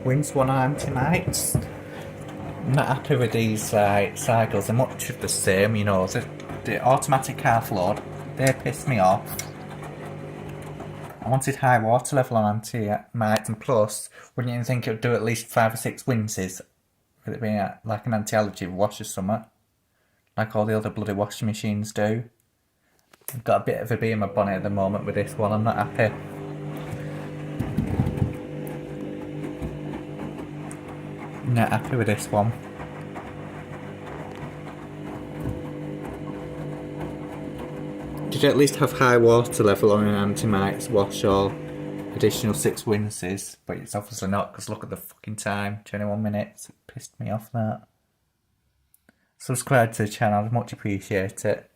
Wins one arm tonight. I'm not happy with these cycles. They're much of the same, you know. The automatic half load, they piss me off. I wanted high water level on anti-mites, and plus, wouldn't you think it would do at least 5 or 6 winces? Would it be like an anti-allergy wash or something? Like all the other bloody washing machines do. I've got a bit of a bee in my bonnet at the moment with this one. I'm not happy. Not happy with this one. Did you at least have high water level on an anti-mites wash or additional 6 winces? But it's obviously not, because look at the fucking time. 21 minutes. It pissed me off, that. Subscribe to the channel, I'd much appreciate it.